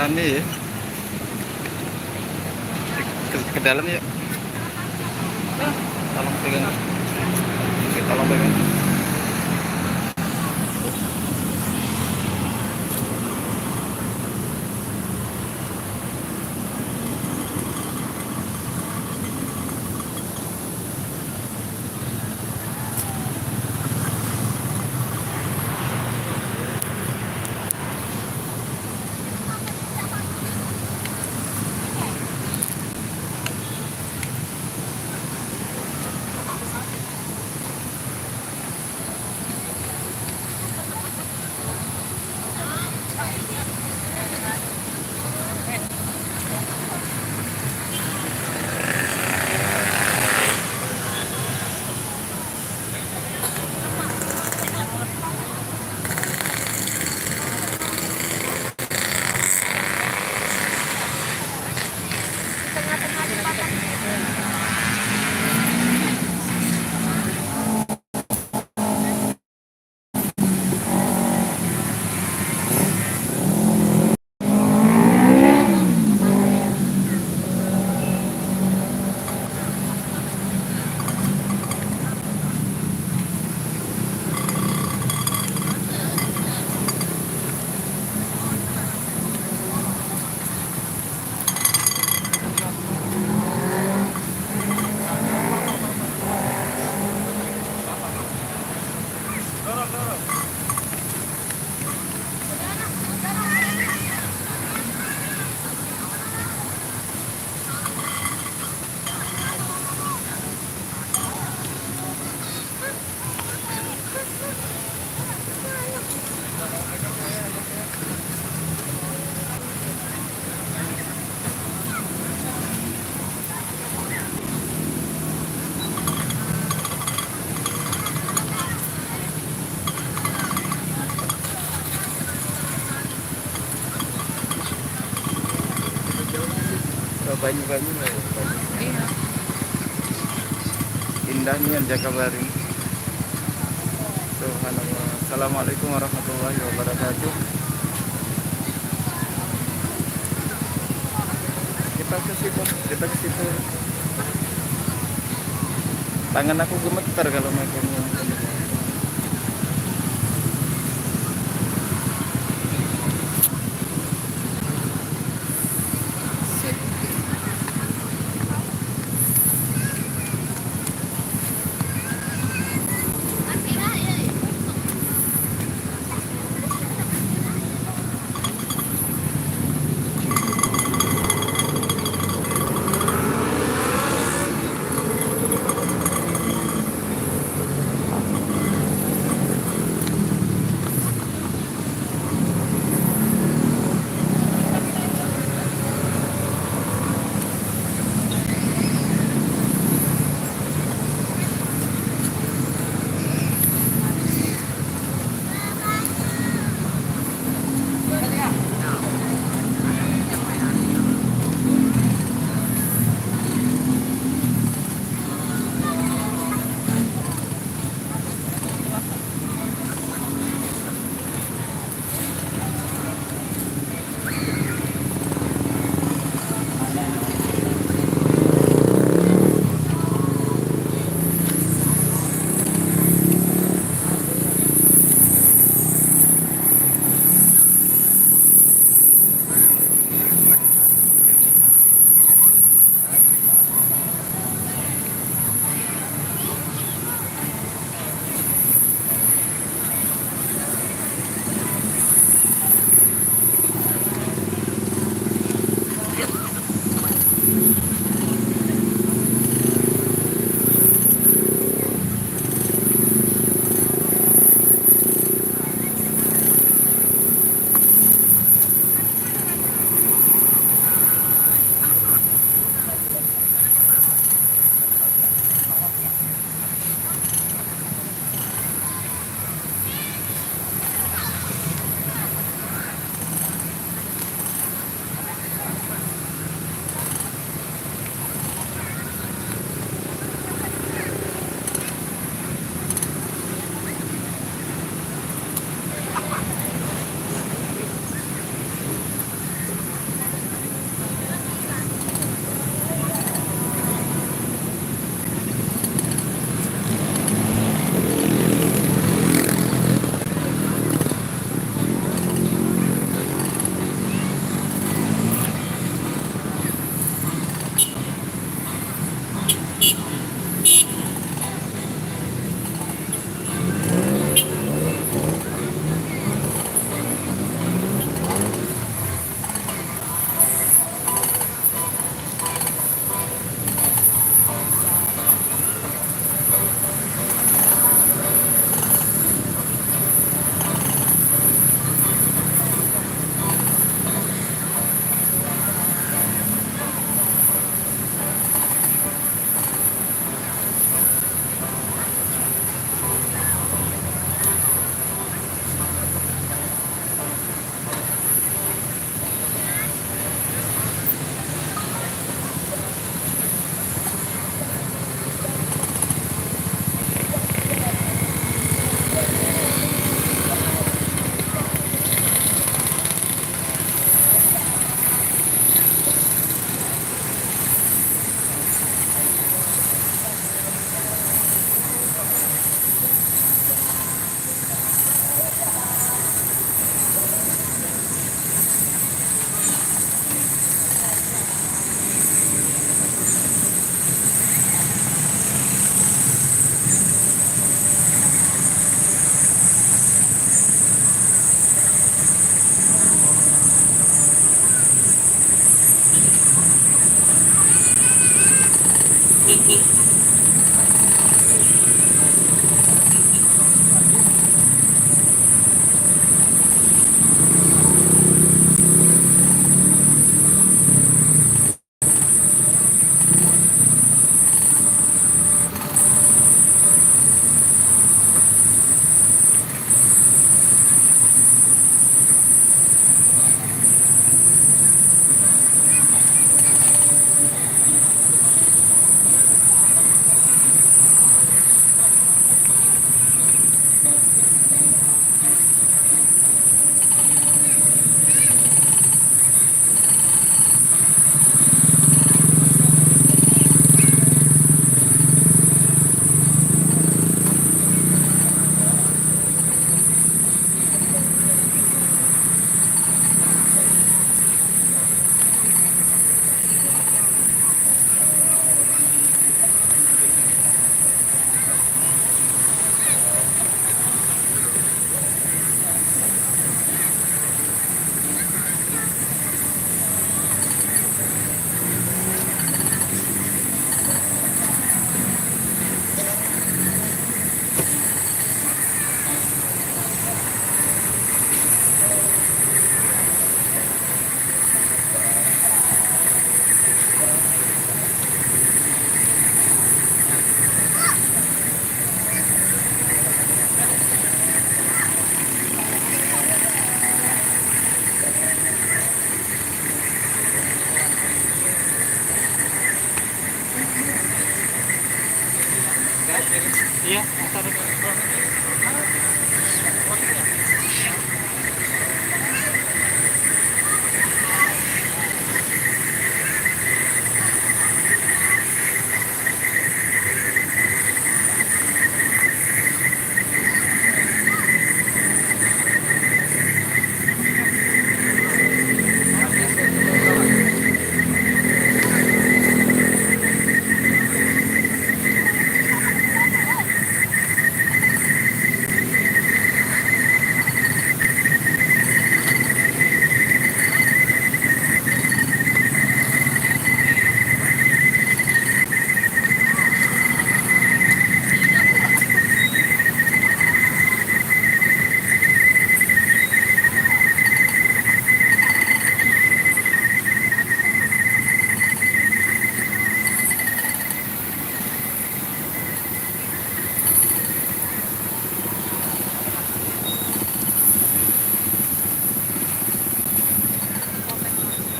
rame ya. Ke dalam ya. Tolong pegang. Oke, tolong pegang. Banyu-banyu lah ya. Iya. Indah nih Jakabaring. Subhanallah. Assalamualaikum warahmatullahi wabarakatuh. Kita ke situ. Tangan aku gemeter kalau megangnya.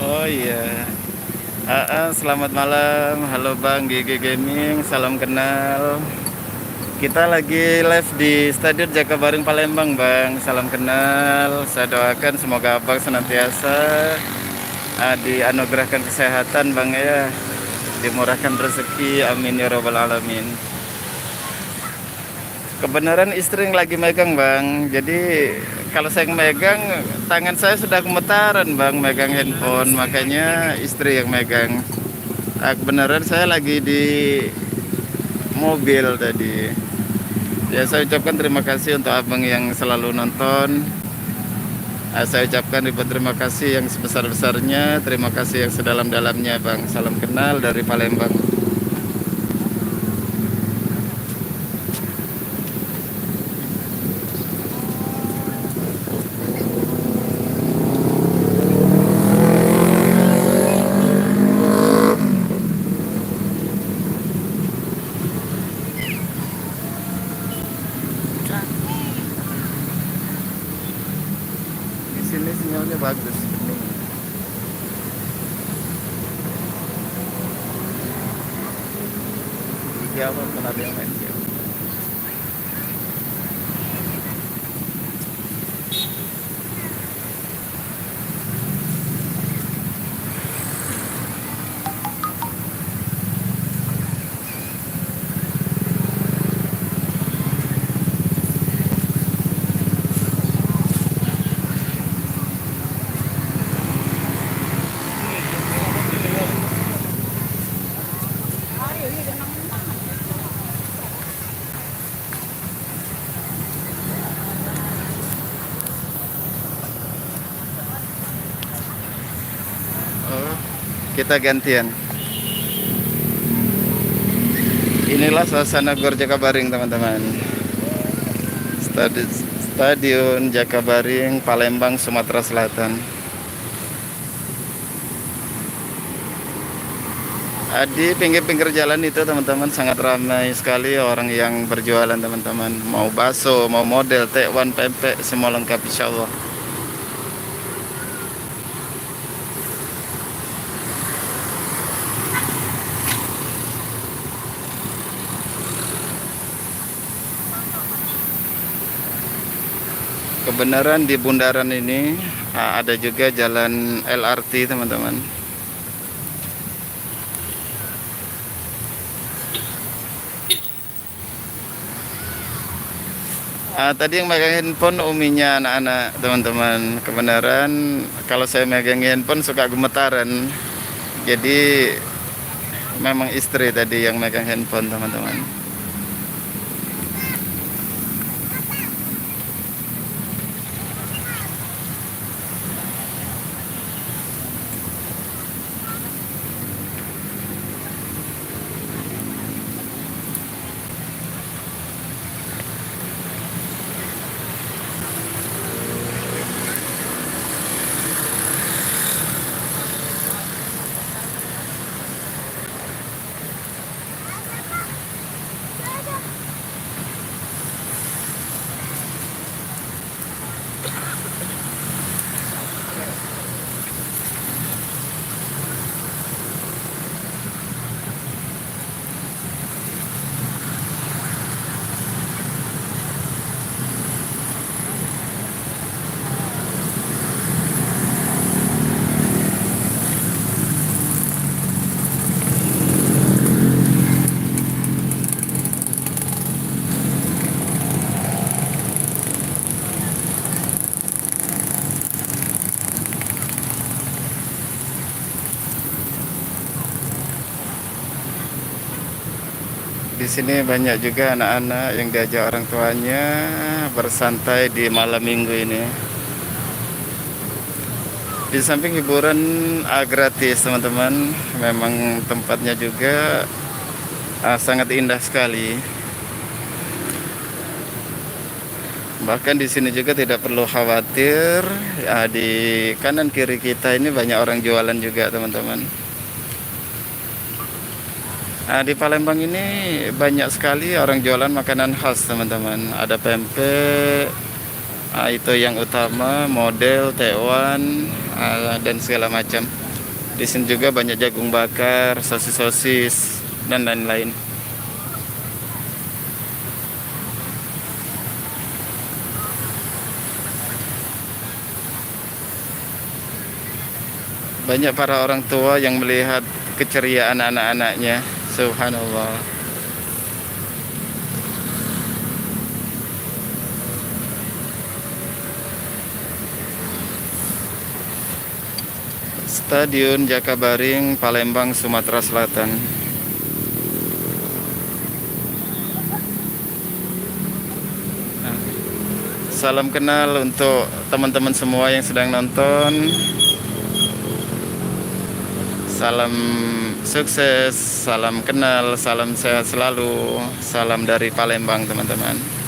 Oh iya. Selamat malam. Halo Bang GG Gaming, salam kenal. Kita lagi live di Stadion Jakabaring Palembang, Bang. Salam kenal. Saya doakan semoga Abang senantiasa dianugerahkan kesehatan, Bang ya. Dimurahkan rezeki, amin ya robbal alamin. Kebenaran istri yang lagi megang, Bang. Jadi kalau saya megang, tangan saya sudah gemetaran, Bang, megang handphone. Makanya istri yang megang. Kebenaran saya lagi di mobil tadi. Ya, saya ucapkan terima kasih untuk abang yang selalu nonton. Saya ucapkan ribuan terima kasih yang sebesar-besarnya. Terima kasih yang sedalam-dalamnya, Bang. Salam kenal dari Palembang. Di sini sinyalnya bagus. Di Jawa kan ada yang main Jawa. Oh, kita gantian. Inilah suasana Gor Jakabaring, teman-teman. Stadion Jakabaring, Palembang, Sumatera Selatan. Di pinggir-pinggir jalan itu, teman-teman, sangat ramai sekali orang yang berjualan, teman-teman. Mau bakso, mau model, tekwan, pempek, semua lengkap insya Allah. Kebenaran di bundaran ini ada juga jalan LRT, teman-teman. Tadi yang megang handphone uminya anak-anak, teman-teman. Kebenaran kalau saya megang handphone suka gemetaran. Jadi memang istri tadi yang megang handphone, teman-teman. Di sini banyak juga anak-anak yang diajak orang tuanya bersantai di malam minggu ini. Di samping hiburan gratis, teman-teman, memang tempatnya juga sangat indah sekali. Bahkan di sini juga tidak perlu khawatir, di kanan kiri kita ini banyak orang jualan juga, teman-teman. Di Palembang ini banyak sekali orang jualan makanan khas, teman-teman. Ada pempek, itu yang utama, model, tekwan, dan segala macam. Di sini juga banyak jagung bakar, sosis-sosis, dan lain-lain. Banyak para orang tua yang melihat keceriaan anak-anaknya. Subhanallah. Stadion Jakabaring, Palembang, Sumatera Selatan. Nah, salam kenal untuk teman-teman semua yang sedang nonton. Salam sukses, salam kenal, salam sehat selalu. Salam dari Palembang, teman-teman.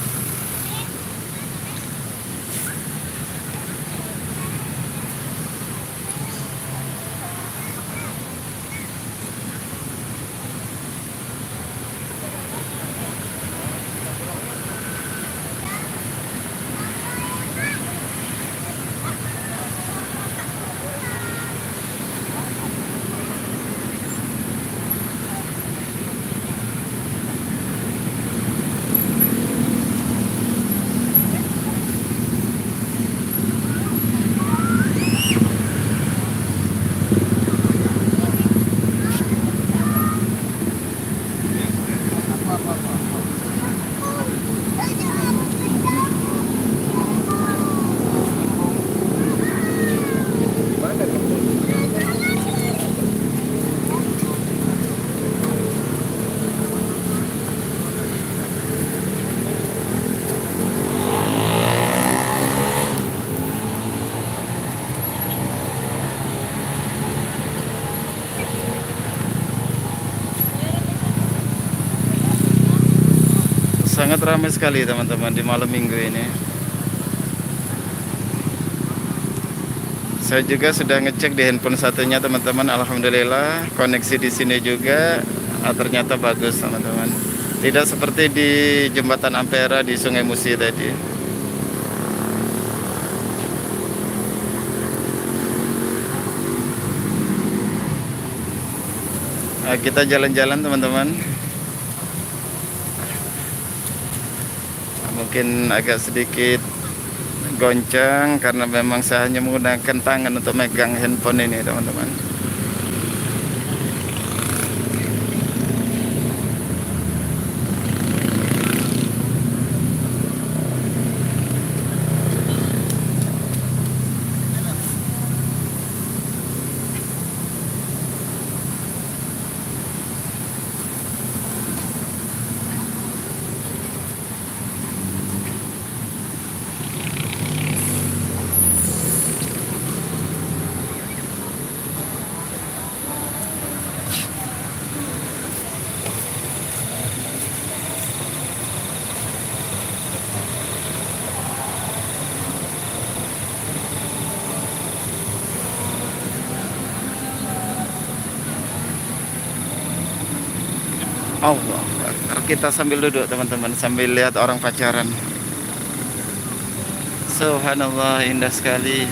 Sangat ramai sekali teman-teman di malam minggu ini. Saya juga sudah ngecek di handphone satunya teman-teman. Alhamdulillah koneksi di sini juga ternyata bagus teman-teman. Tidak seperti di jembatan Ampera di Sungai Musi tadi. Nah, kita jalan-jalan teman-teman. Mungkin agak sedikit goncang karena memang saya hanya menggunakan tangan untuk megang handphone ini teman-teman. Allah, kita sambil duduk teman-teman, sambil lihat orang pacaran. Subhanallah, indah sekali.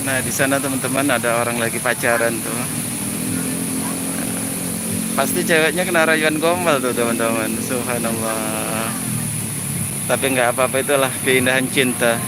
Nah, di sana teman-teman ada orang lagi pacaran tuh. Pasti ceweknya kena rayuan gombal tuh teman-teman. Subhanallah. Tapi nggak apa-apa, itulah keindahan cinta.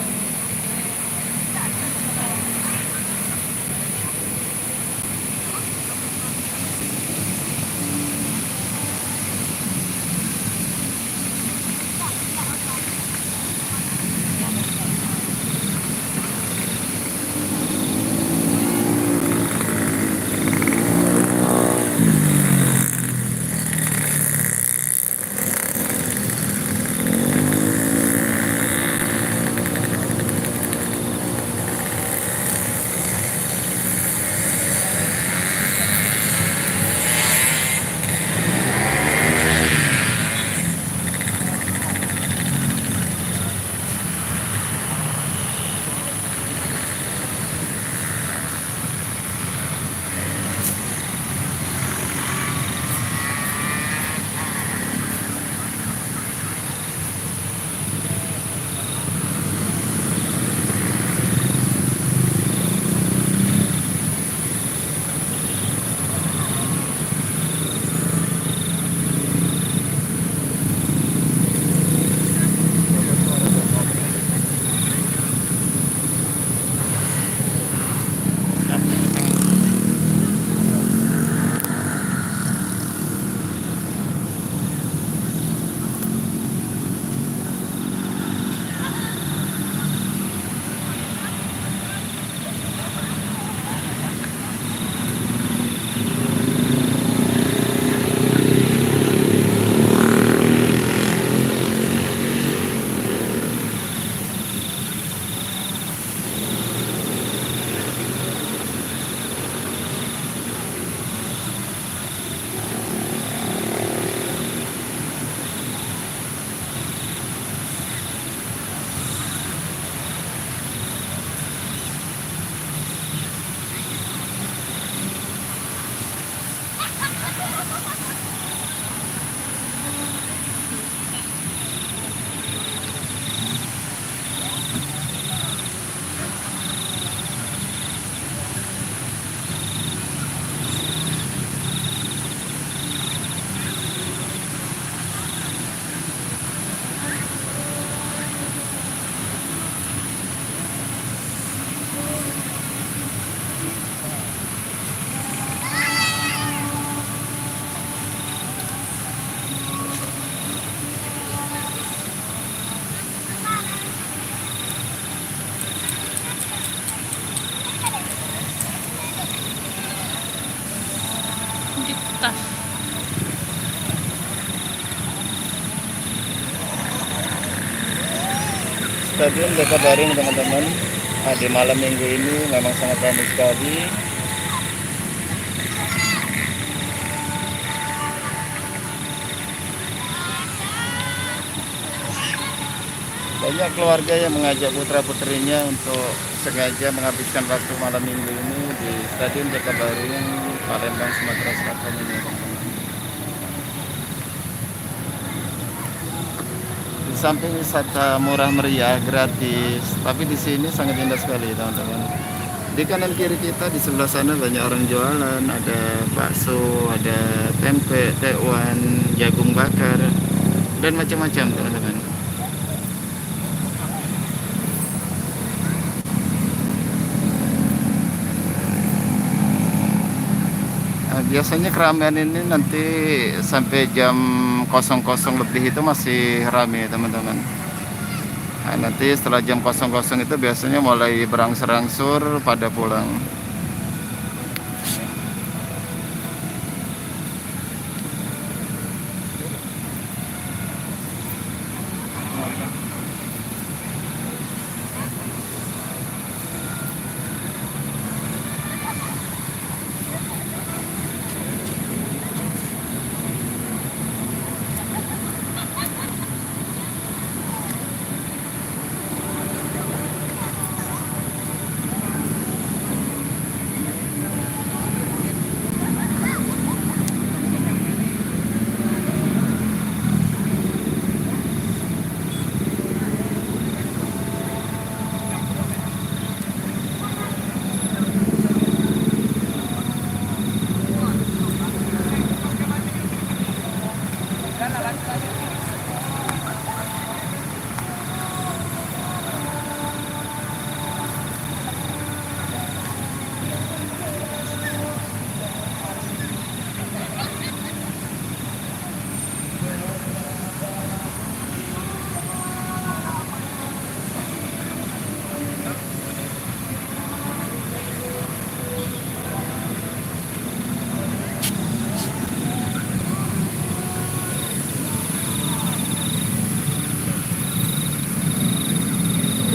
Di tas. Stadion Jakabaring teman-teman. Nah, di malam minggu ini memang sangat ramai sekali. Banyak keluarga yang mengajak putra-putrinya untuk sengaja menghabiskan waktu malam minggu ini di Stadion Jakabaring, Palembang, Sumatera Selatan ini. Di samping wisata murah meriah, gratis, tapi di sini sangat indah sekali teman-teman. Di kanan kiri kita di sebelah sana banyak orang jualan, ada bakso, ada tempe, tekwan, jagung bakar, dan macam-macam teman-teman. Nah, biasanya keramaian ini nanti sampai jam 00 lebih itu masih ramai teman-teman. Nah, nanti setelah jam 00 itu biasanya mulai berangsur-angsur pada pulang.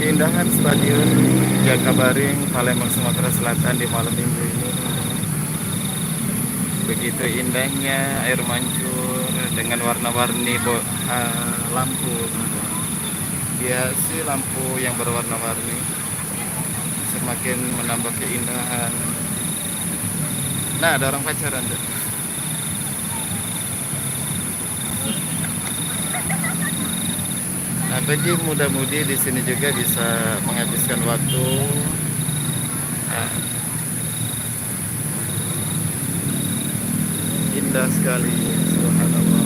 Keindahan Stadion Jakabaring, Palembang, Sumatera Selatan di malam minggu ini. Begitu indahnya air mancur dengan warna-warni lampu. Biasa lampu yang berwarna-warni semakin menambah keindahan. Nah, ada orang pacaran tuh. Nah, bagi muda-mudi di sini juga bisa menghabiskan waktu. Nah, indah sekali, subhanallah.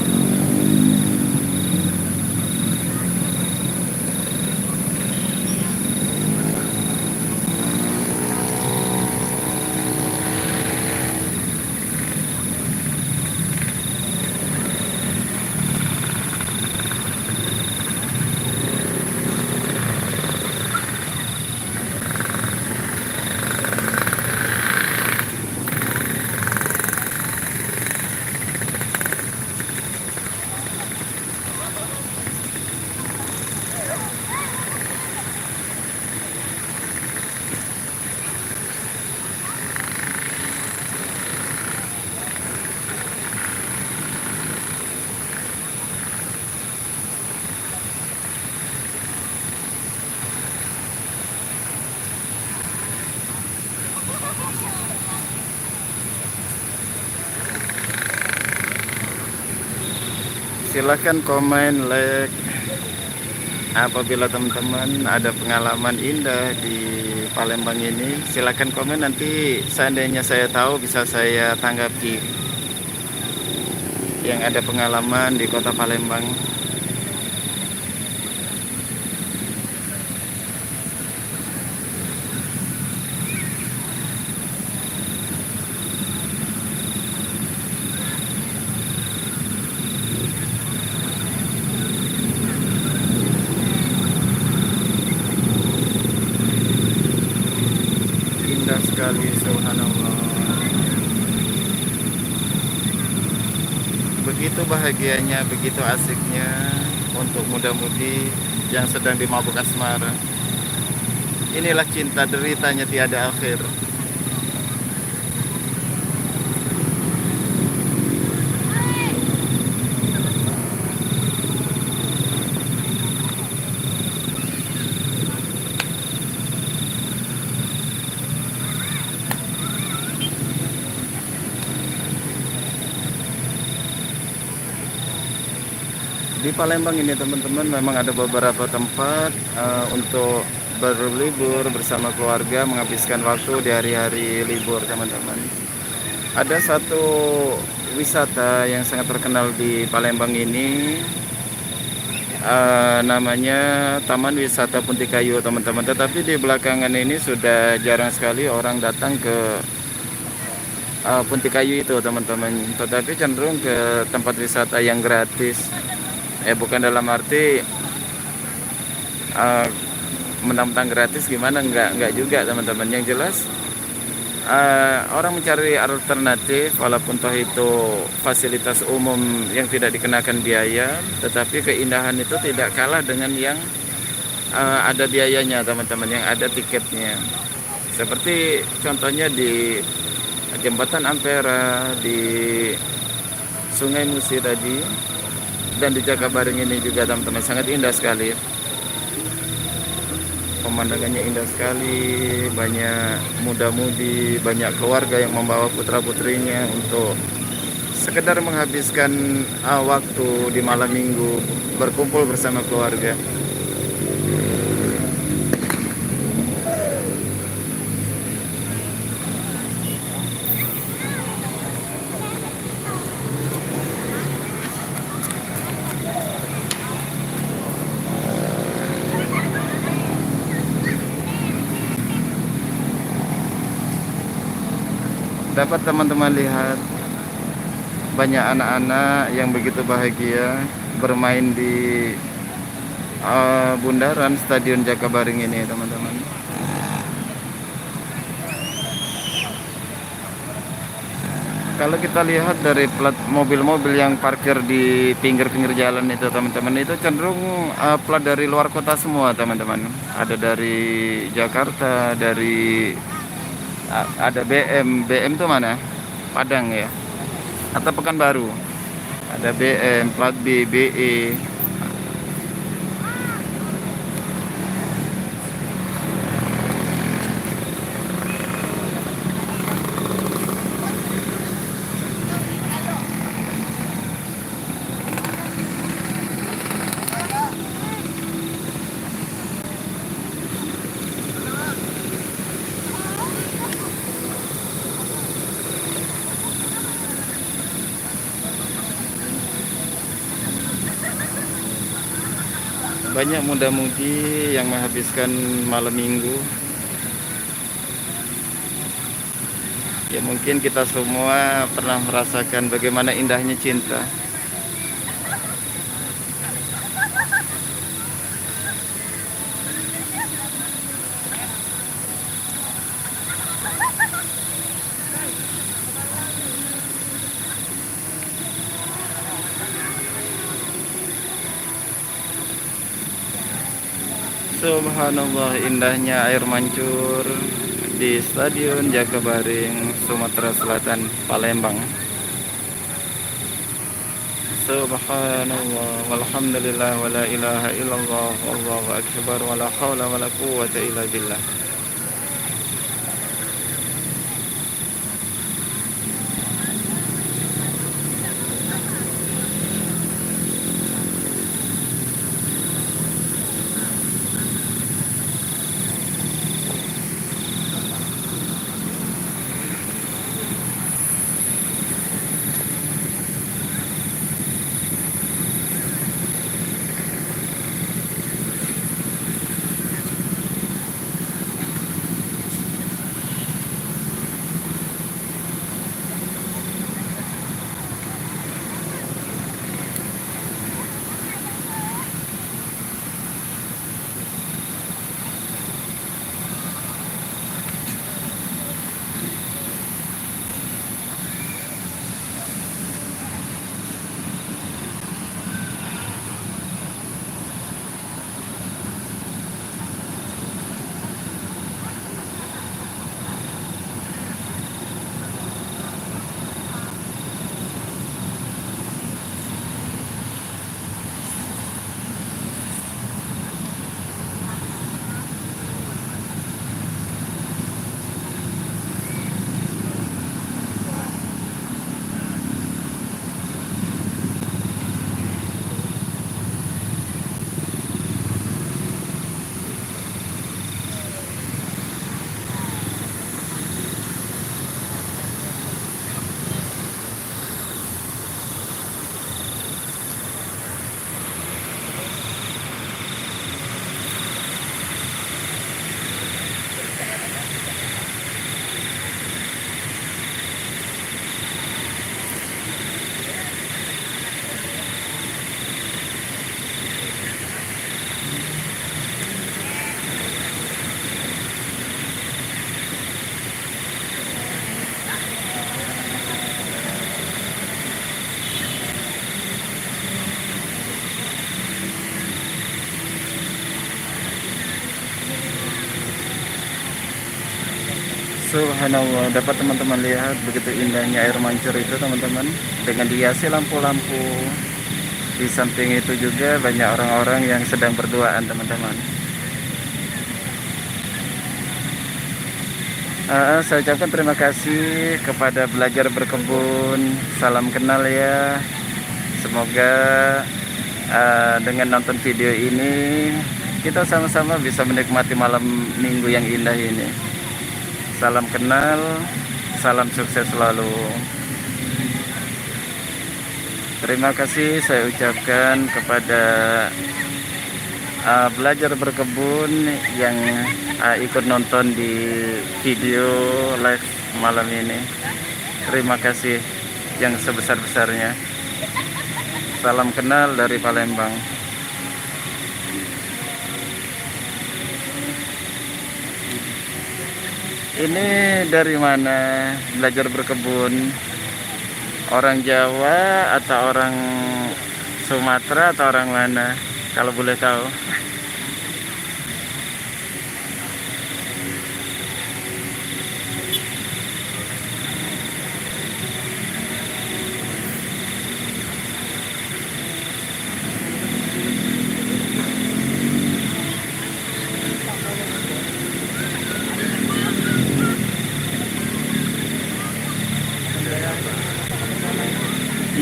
Silahkan komen, like apabila teman-teman ada pengalaman indah di Palembang ini. Silahkan komen, nanti seandainya saya tahu bisa saya tanggapi yang ada pengalaman di kota Palembang. Indah sekali, subhanallah. Begitu bahagianya, begitu asiknya untuk muda-mudi yang sedang dimabuk asmara. Inilah cinta, deritanya tiada akhir. Di Palembang ini teman-teman memang ada beberapa tempat untuk berlibur bersama keluarga, menghabiskan waktu di hari-hari libur teman-teman. Ada satu wisata yang sangat terkenal di Palembang ini, namanya Taman Wisata Puntikayu teman-teman. Tetapi di belakangan ini sudah jarang sekali orang datang ke Puntikayu itu teman-teman. Tetapi cenderung ke tempat wisata yang gratis. Bukan dalam arti mentang-mentang gratis gimana, enggak juga teman-teman. Yang jelas orang mencari alternatif, walaupun toh itu fasilitas umum yang tidak dikenakan biaya, tetapi keindahan itu tidak kalah dengan yang ada biayanya teman-teman, yang ada tiketnya. Seperti contohnya di Jembatan Ampera, di Sungai Musi tadi, dan di Jakabaring ini juga teman-teman sangat indah sekali. Pemandangannya indah sekali, banyak muda-mudi, banyak keluarga yang membawa putra-putrinya untuk sekedar menghabiskan waktu di malam minggu, berkumpul bersama keluarga. Dapat teman-teman lihat banyak anak-anak yang begitu bahagia bermain di bundaran Stadion Jakabaring ini teman-teman. Kalau kita lihat dari plat mobil-mobil yang parkir di pinggir-pinggir jalan itu teman-teman, itu cenderung plat dari luar kota semua teman-teman. Ada dari Jakarta, dari ada BM tuh mana? Padang ya, atau Pekanbaru. Ada BM, plat B, BE. Banyak muda-mudi yang menghabiskan malam minggu. Ya mungkin kita semua pernah merasakan bagaimana indahnya cinta. Subhanallah, indahnya air mancur di Stadion Jakabaring, Sumatera Selatan, Palembang. Subhanallah, walhamdulillah, wala ilaha illallah, wallahu akbar, wala hawla wala quwwata illa billah. Subhanallah, dapat teman-teman lihat begitu indahnya air mancur itu teman-teman, dengan dihiasi lampu-lampu. Di samping itu juga banyak orang-orang yang sedang berduaan teman-teman. Saya ucapkan terima kasih kepada Belajar Berkebun. Salam kenal ya. Semoga dengan nonton video ini kita sama-sama bisa menikmati malam minggu yang indah ini. Salam kenal, salam sukses selalu. Terima kasih saya ucapkan kepada Belajar Berkebun yang ikut nonton di video live malam ini. Terima kasih yang sebesar-besarnya. Salam kenal dari Palembang. Ini dari mana? Belajar Berkebun. Orang Jawa atau orang Sumatera atau orang mana? Kalau boleh tahu.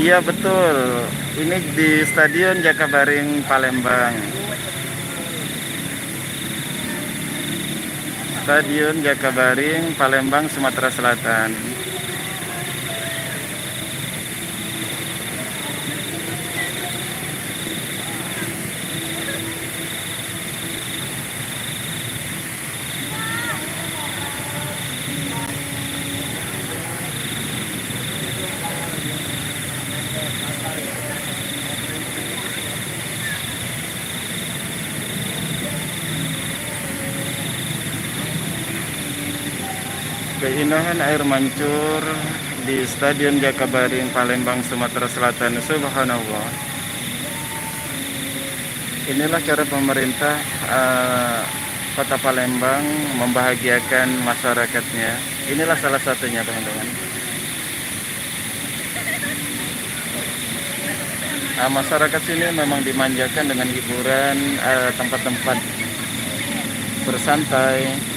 Iya betul. Ini di Stadion Jakabaring Palembang. Stadion Jakabaring Palembang, Sumatera Selatan. Keindahan air mancur di Stadion Jakabaring Palembang, Sumatera Selatan. Subhanallah. Inilah cara pemerintah Kota Palembang membahagiakan masyarakatnya. Inilah salah satunya, teman-teman. Masyarakat sini memang dimanjakan dengan hiburan, tempat-tempat bersantai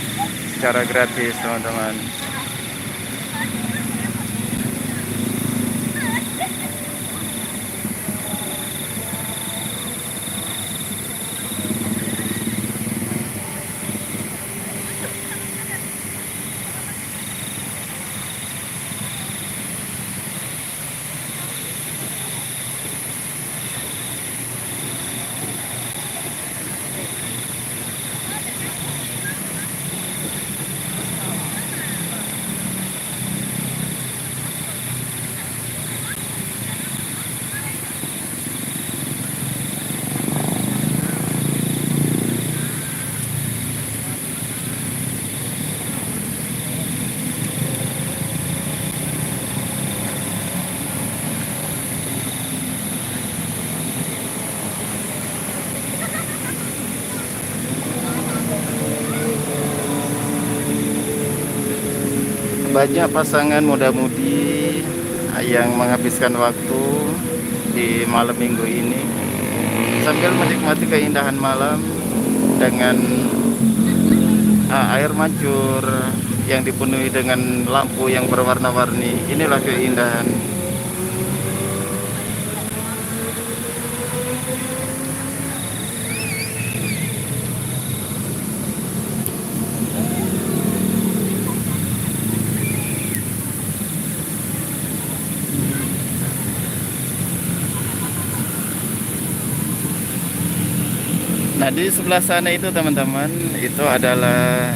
secara gratis, teman-teman. Banyak pasangan muda-mudi yang menghabiskan waktu di malam minggu ini sambil menikmati keindahan malam dengan air mancur yang dipenuhi dengan lampu yang berwarna-warni. Inilah keindahan. Nah, di sebelah sana itu teman-teman, itu adalah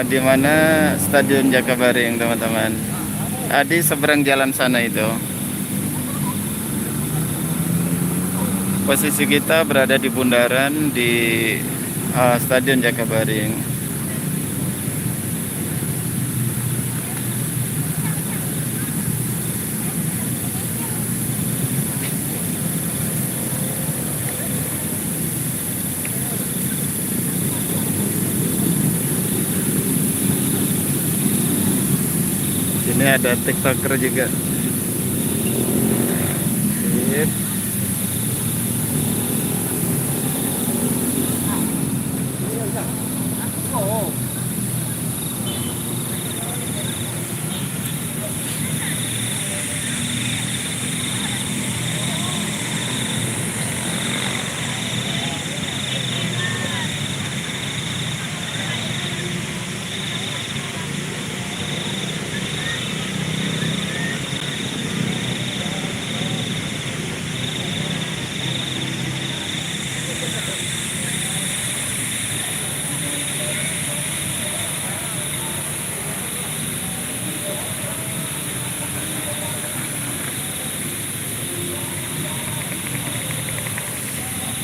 di mana Stadion Jakabaring, teman-teman. Di seberang jalan sana itu. Posisi kita berada di bundaran di Stadion Jakabaring. Ini ada TikToker juga. Sip.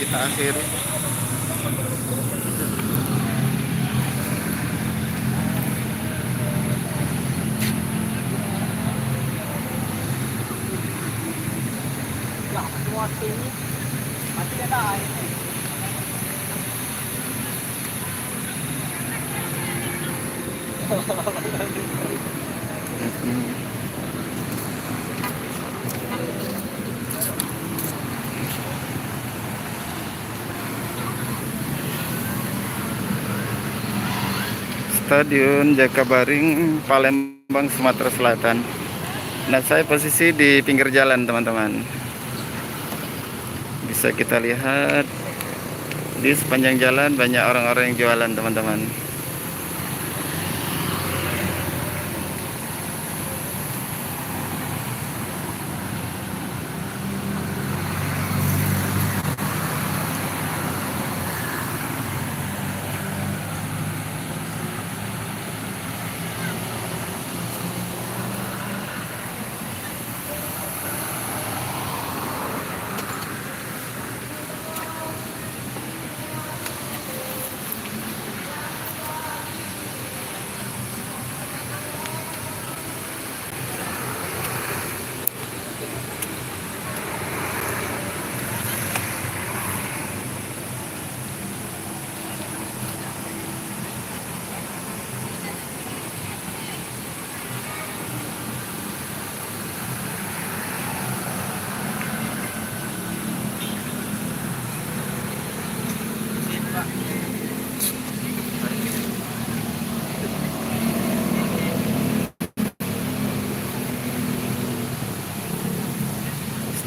Kita akhiri. Mm. Stadion Jakabaring, Palembang, Sumatera Selatan. Nah, saya posisi di pinggir jalan, teman-teman. Bisa kita lihat di sepanjang jalan banyak orang-orang yang jualan, teman-teman.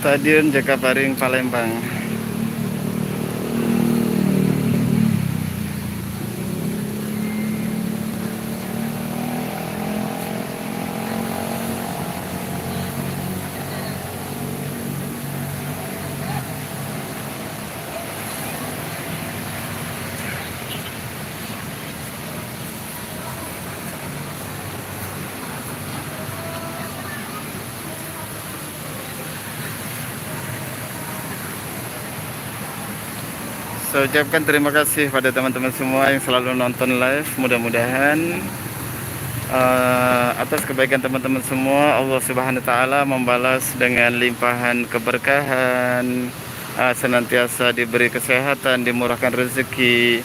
Stadion Jakabaring, Palembang. Saya ucapkan terima kasih pada teman-teman semua yang selalu nonton live. Mudah-mudahan atas kebaikan teman-teman semua, Allah Subhanahu wa taala membalas dengan limpahan keberkahan, senantiasa diberi kesehatan, dimurahkan rezeki,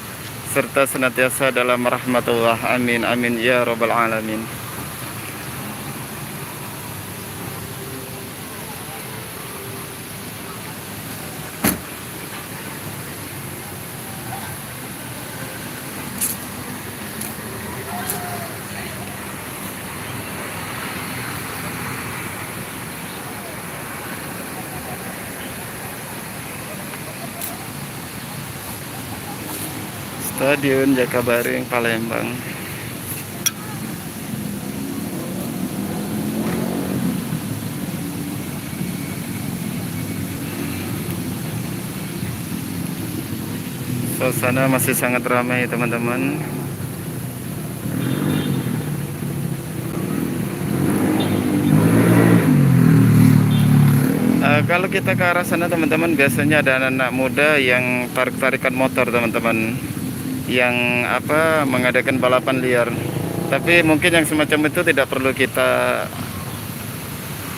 serta senantiasa dalam rahmatullah. Amin amin ya rabbal alamin. Stadion Jakabaring, Palembang. Suasana masih sangat ramai, teman-teman. Kalau kita ke arah sana, teman-teman, biasanya ada anak-anak muda yang tarik-tarikan motor, teman-teman, yang mengadakan balapan liar. Tapi mungkin yang semacam itu tidak perlu kita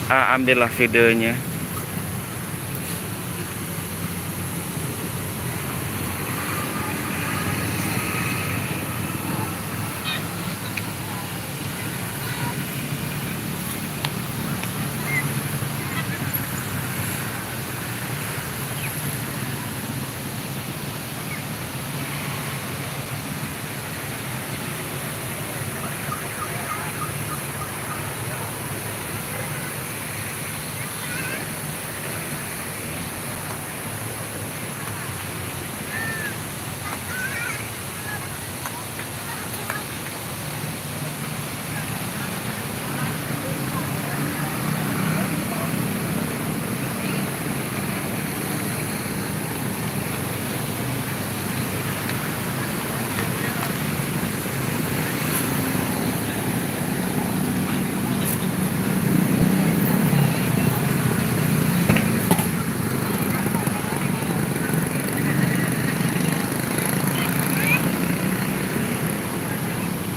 ambillah videonya.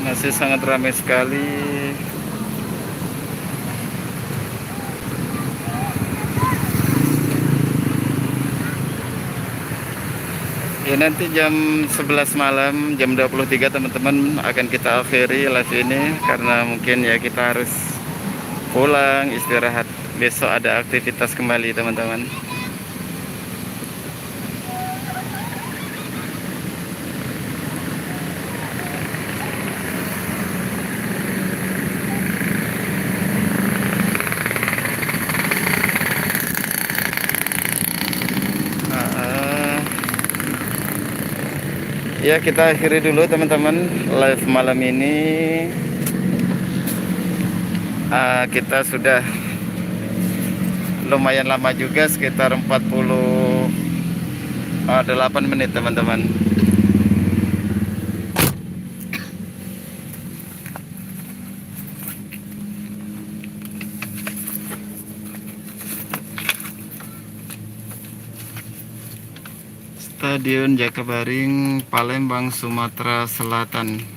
Masih sangat ramai sekali. Ya nanti jam 11 malam, jam 23 teman-teman akan kita akhiri live ini karena mungkin ya kita harus pulang istirahat. Besok ada aktivitas kembali teman-teman. Ah, ya kita akhiri dulu teman-teman live malam ini. Kita sudah lumayan lama juga, sekitar 48 menit teman-teman. Stadion Jakabaring, Palembang, Sumatera Selatan.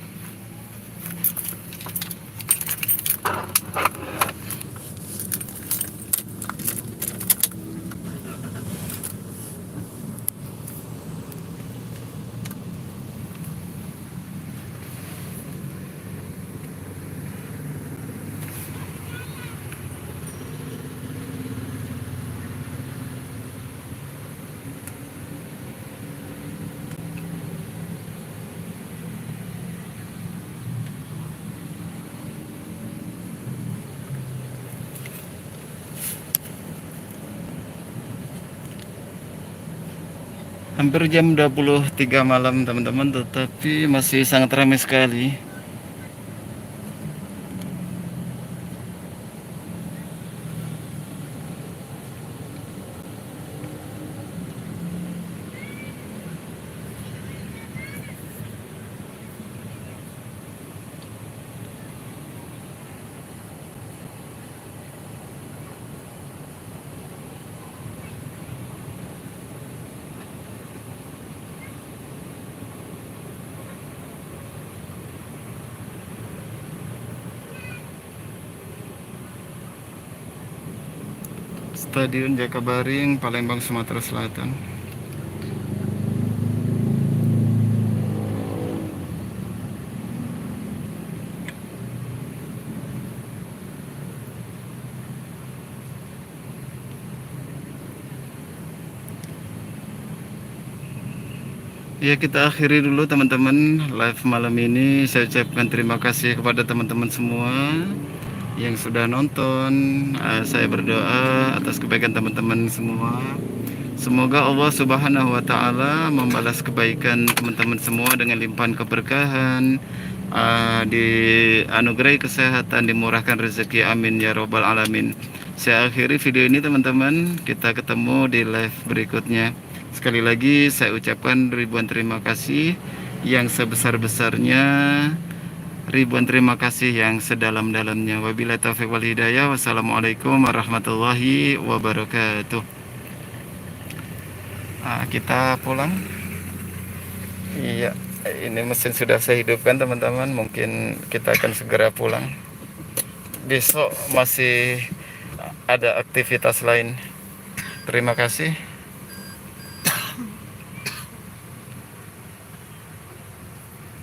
Hampir jam 23 malam teman-teman, tetapi masih sangat ramai sekali. Stadion Jakabaring, Palembang, Sumatera Selatan. Ya kita akhiri dulu teman-teman live malam ini. Saya ucapkan terima kasih kepada teman-teman semua yang sudah nonton. Saya berdoa atas kebaikan teman-teman semua. Semoga Allah Subhanahu wa Ta'ala membalas kebaikan teman-teman semua dengan limpahan keberkahan, dianugerahi kesehatan, dimurahkan rezeki, amin ya robbal alamin. Saya akhiri video ini teman-teman. Kita ketemu di live berikutnya. Sekali lagi saya ucapkan ribuan terima kasih yang sebesar-besarnya, ribuan terima kasih yang sedalam-dalamnya. Wabillahi taufiq wal hidayah. Wassalamualaikum warahmatullahi wabarakatuh. Kita pulang. Iya, ini mesin sudah saya hidupkan teman-teman. Mungkin kita akan segera pulang. Besok masih ada aktivitas lain. Terima kasih.